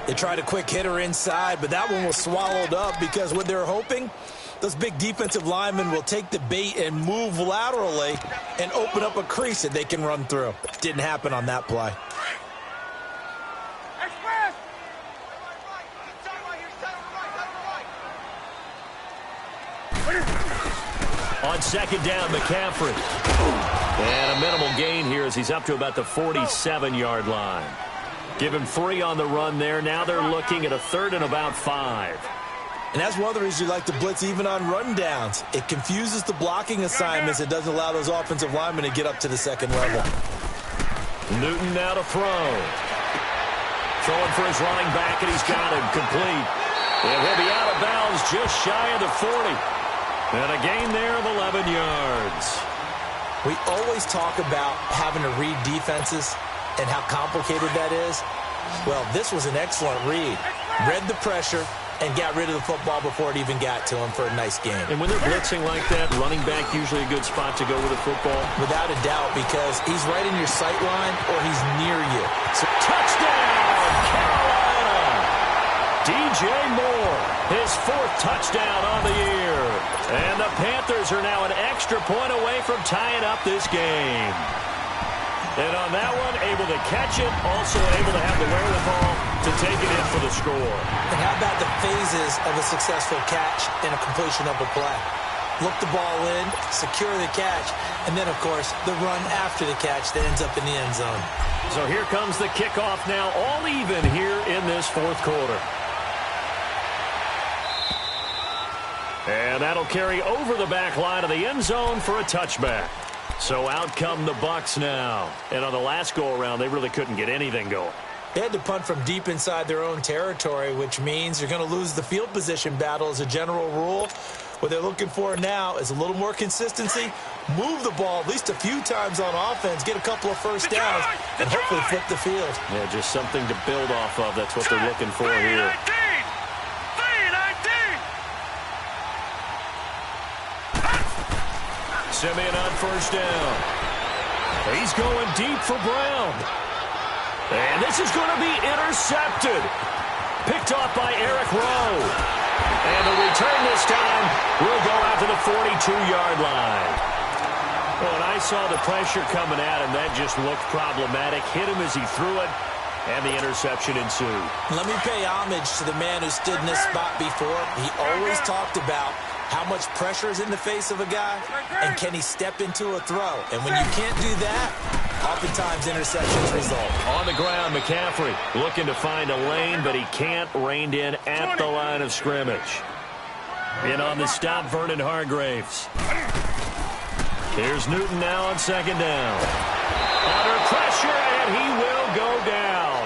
They tried a quick hitter inside, but that one was swallowed up because what they're hoping, those big defensive linemen will take the bait and move laterally and open up a crease that they can run through. Didn't happen on that play. On 2nd down, McCaffrey. And a minimal gain here as he's up to about the 47-yard line. Give him 3 on the run there. Now they're looking at a 3rd and about 5. And that's one of the reasons you like to blitz even on run downs. It confuses the blocking assignments. It doesn't allow those offensive linemen to get up to the 2nd level. Newton now to throw. Throwing for his running back, and he's got him complete. And he'll be out of bounds just shy of the 40. And a gain there of 11 yards. We always talk about having to read defenses and how complicated that is. Well, this was an excellent read. Read the pressure and got rid of the football before it even got to him for a nice game. And when they're blitzing like that, running back usually a good spot to go with the football? Without a doubt, because he's right in your sight line or he's near you. So, touchdown, Carolina! DJ Moore, his 4th touchdown on the year. And the Panthers are now an extra point away from tying up this game. And on that one, able to catch it, also able to have the wherewithal to take it in for the score. And how about the phases of a successful catch and a completion of a play? Look the ball in, secure the catch, and then, of course, the run after the catch that ends up in the end zone. So here comes the kickoff now, all even here in this 4th quarter. And that'll carry over the back line of the end zone for a touchback. So out come the Bucs now. And on the last go-around, they really couldn't get anything going. They had to punt from deep inside their own territory, which means you're going to lose the field position battle as a general rule. What they're looking for now is a little more consistency, move the ball at least a few times on offense, get a couple of 1st downs, and hopefully flip the field. Yeah, just something to build off of. That's what they're looking for here. Simeon on first down. He's going deep for Brown. And this is going to be intercepted. Picked off by Eric Rowe. And the return this time will go out to the 42-yard line. Well, and I saw the pressure coming at him. That just looked problematic. Hit him as he threw it, and the interception ensued. Let me pay homage to the man who stood in this spot before. He always talked about how much pressure is in the face of a guy, and can he step into a throw. And when you can't do that, oftentimes interceptions result. On the ground, McCaffrey looking to find a lane, but he can't. Reined in at the line of scrimmage. In on the stop, Vernon Hargraves. Here's Newton now on second down. Under pressure, and he will go down.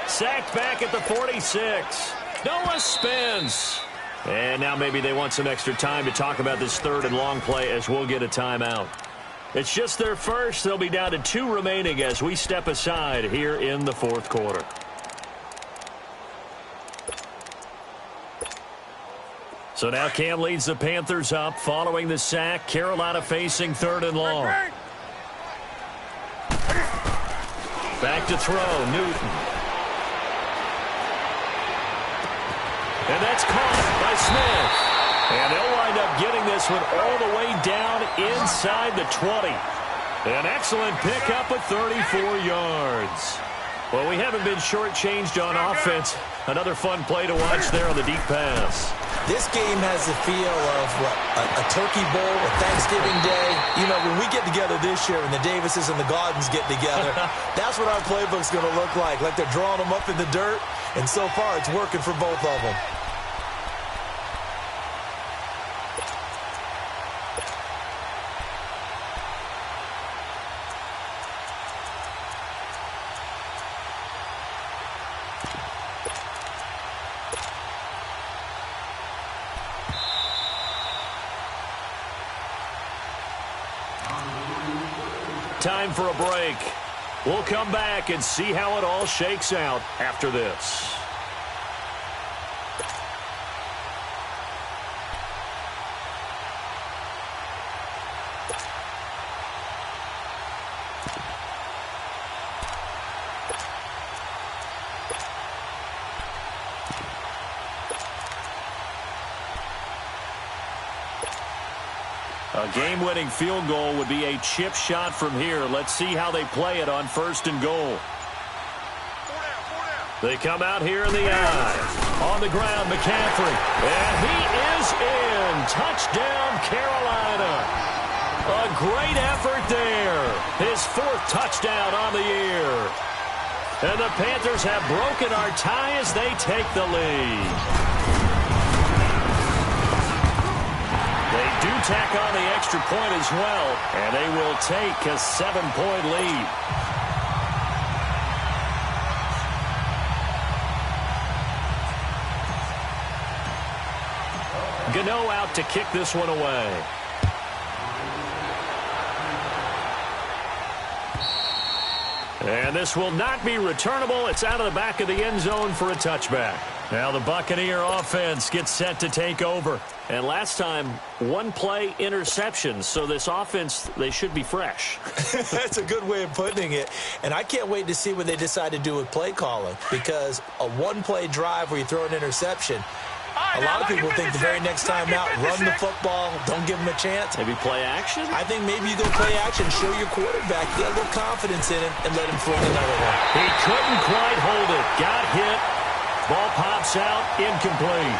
Sacked back at the 46. Noah Spence. And now maybe they want some extra time to talk about this third and long play as we'll get a timeout. It's just their first. They'll be down to 2 remaining as we step aside here in the fourth quarter. So now Cam leads the Panthers up following the sack. Carolina facing third and long. Back to throw, Newton. And that's caught by Smith. And they'll wind up getting this one all the way down inside the 20. An excellent pickup of 34 yards. Well, we haven't been shortchanged on offense. Another fun play to watch there on the deep pass. This game has the feel of a turkey bowl, a Thanksgiving day. You know, when we get together this year and the Davises and the Gaudens get together, that's what our playbook's going to look like they're drawing them up in the dirt. And so far, it's working for both of them. Time for a break. We'll come back and see how it all shakes out after this. A game-winning field goal would be a chip shot from here. Let's see how they play it on first and goal. They come out here in the eye. On the ground, McCaffrey. And he is in. Touchdown, Carolina. A great effort there. His 4th touchdown on the year. And the Panthers have broken our tie as they take the lead. They do tack on the extra point as well, and they will take a 7-point lead. Gano out to kick this one away. And this will not be returnable. It's out of the back of the end zone for a touchback. Now the Buccaneer offense gets set to take over. And last time, 1-play interception. So this offense, they should be fresh. That's a good way of putting it. And I can't wait to see what they decide to do with play calling. Because a 1-play drive where you throw an interception, a lot of people think the very next time out, run the football, don't give them a chance. Maybe play action? I think maybe you go play action, show your quarterback, get a little confidence in him, and let him fling another one. He couldn't quite hold it. Got hit. Ball pops out, incomplete.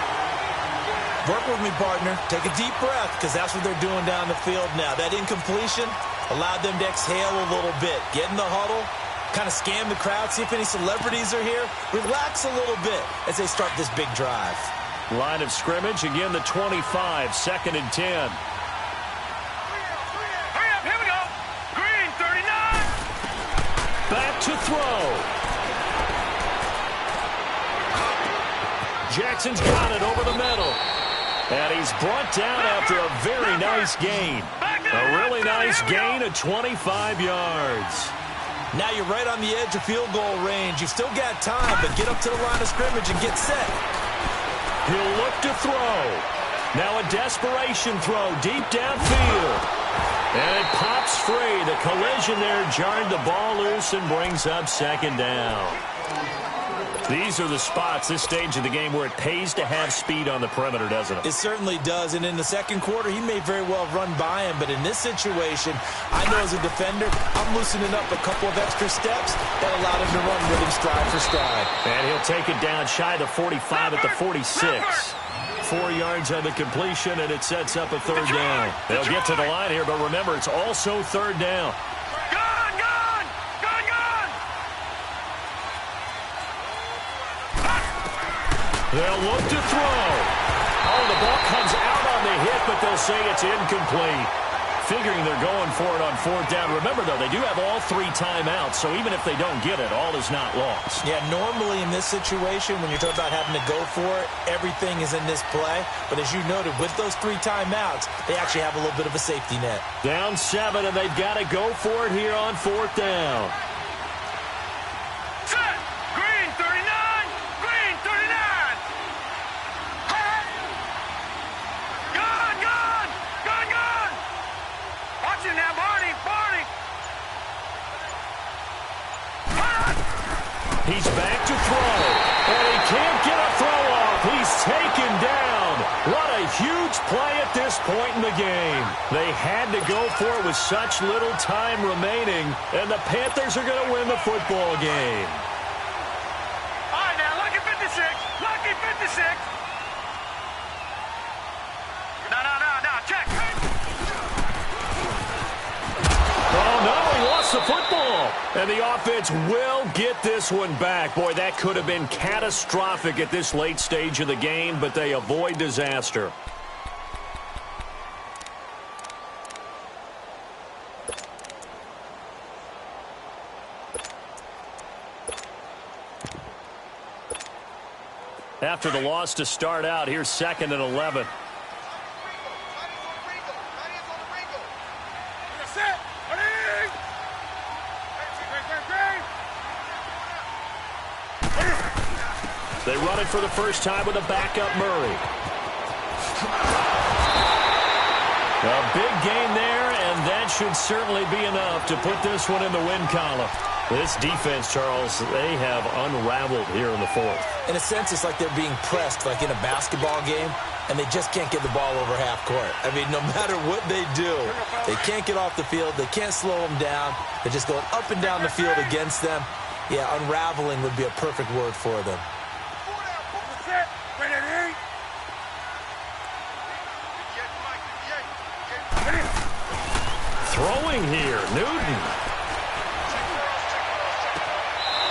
Work with me, partner. Take a deep breath, because that's what they're doing down the field now. That incompletion allowed them to exhale a little bit. Get in the huddle, kind of scan the crowd, see if any celebrities are here. Relax a little bit as they start this big drive. Line of scrimmage, again the 25, 2nd and 10. Hurry up, here we go. Green, 39. Back to throw. Jackson's got it over the middle. And he's brought down after a very nice gain. A really nice gain of 25 yards. Now you're right on the edge of field goal range. You've still got time, but get up to the line of scrimmage and get set. He'll look to throw. Now a desperation throw deep downfield. And it pops free. The collision there jarred the ball loose and brings up second down. These are the spots, this stage of the game, where it pays to have speed on the perimeter, doesn't it? It certainly does. And in the second quarter, he may very well run by him. But in this situation, I know as a defender, I'm loosening up a couple of extra steps that allowed him to run with him stride for stride. And he'll take it down shy of the 45 at the 46. 4 yards on the completion, and it sets up a third down. They'll get to the line here, but remember, it's also third down. They'll look to throw. Oh, the ball comes out on the hit, but they'll say it's incomplete. Figuring they're going for it on fourth down. Remember, though, they do have all 3 timeouts, so even if they don't get it, all is not lost. Yeah, normally in this situation, when you're talking about having to go for it, everything is in this play. But as you noted, with those 3 timeouts, they actually have a little bit of a safety net. Down 7, and they've got to go for it here on fourth down. Set! Green 39! Green 39! Gun! Watch it now, Barney! He's back to throw, and he can't get a throw off. He's taken down. What a huge play at this point in the game. They had to go for it with such little time remaining, and the Panthers are going to win the football game. All right, now, lucky 56. Lucky 56. No, check. Oh, no, he lost the football. And the offense will get this one back. Boy, that could have been catastrophic at this late stage of the game, but they avoid disaster. After the loss to start out, here's 2nd and 11. They run it for the first time with a backup Murray. A big gain there, and that should certainly be enough to put this one in the win column. This defense, Charles, they have unraveled here in the fourth. In a sense, it's like they're being pressed like in a basketball game, and they just can't get the ball over half court. I mean, no matter what they do, they can't get off the field. They can't slow them down. They're just going up and down the field against them. Yeah, unraveling would be a perfect word for them. Throwing here, Newton.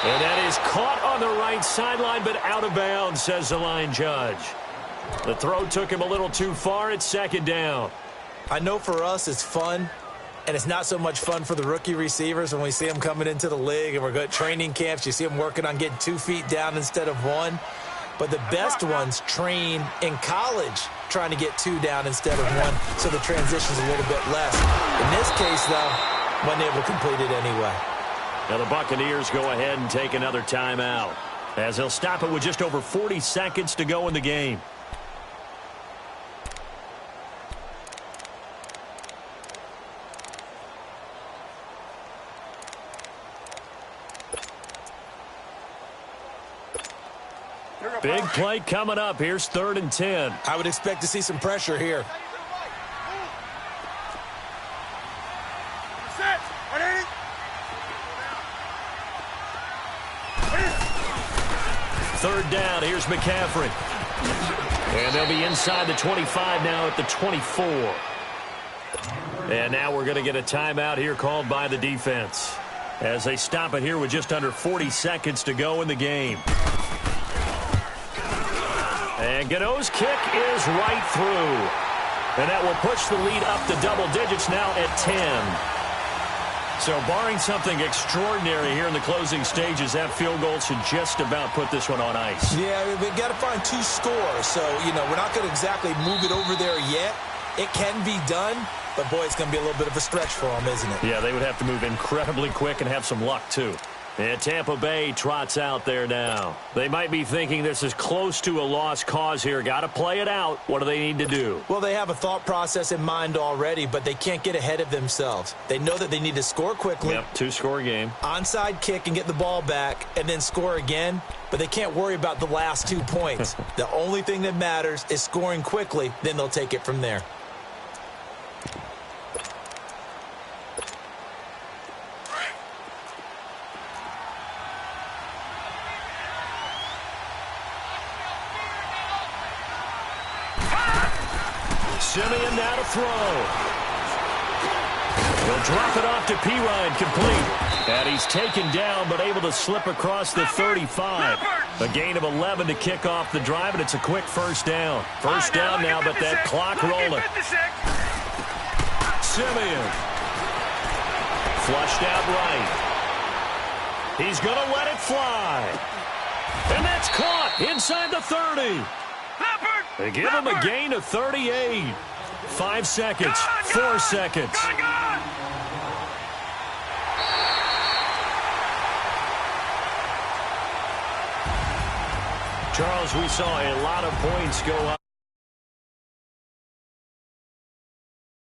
And that is caught on the right sideline, but out of bounds, says the line judge. The throw took him a little too far. It's second down. I know for us it's fun, and it's not so much fun for the rookie receivers when we see them coming into the league and we're going to training camps. You see them working on getting 2 feet down instead of 1. But the best ones train in college trying to get 2 down instead of 1, so the transition's a little bit less. In this case, though, wasn't able to complete it anyway. Now the Buccaneers go ahead and take another timeout, as they'll stop it with just over 40 seconds to go in the game. Big play coming up. Here's 3rd and 10. I would expect to see some pressure here. Third down. Here's McCaffrey. And they'll be inside the 25 now at the 24. And now we're going to get a timeout here called by the defense, as they stop it here with just under 40 seconds to go in the game. And Gano's kick is right through. And that will push the lead up to double digits now at 10. So barring something extraordinary here in the closing stages, that field goal should just about put this one on ice. Yeah, we've got to find 2 scores. So, you know, we're not going to exactly move it over there yet. It can be done, but, boy, it's going to be a little bit of a stretch for them, isn't it? Yeah, they would have to move incredibly quick and have some luck, too. And Tampa Bay trots out there now. They might be thinking this is close to a lost cause here. Got to play it out. What do they need to do? Well, they have a thought process in mind already, but they can't get ahead of themselves. They know that they need to score quickly. Yep, two-score game. Onside kick and get the ball back and then score again, but they can't worry about the last 2 points. The only thing that matters is scoring quickly, then they'll take it from there. Simeon now to throw. He'll drop it off to Pirine, complete. And he's taken down, but able to slip across the 35. A gain of 11 to kick off the drive, and it's a quick first down. First down now, but that clock rolling. Simeon. Flushed out right. He's going to let it fly. And that's caught inside the 30. They give him a gain of 38. 5 seconds, 4 seconds. Charles, we saw a lot of points go up.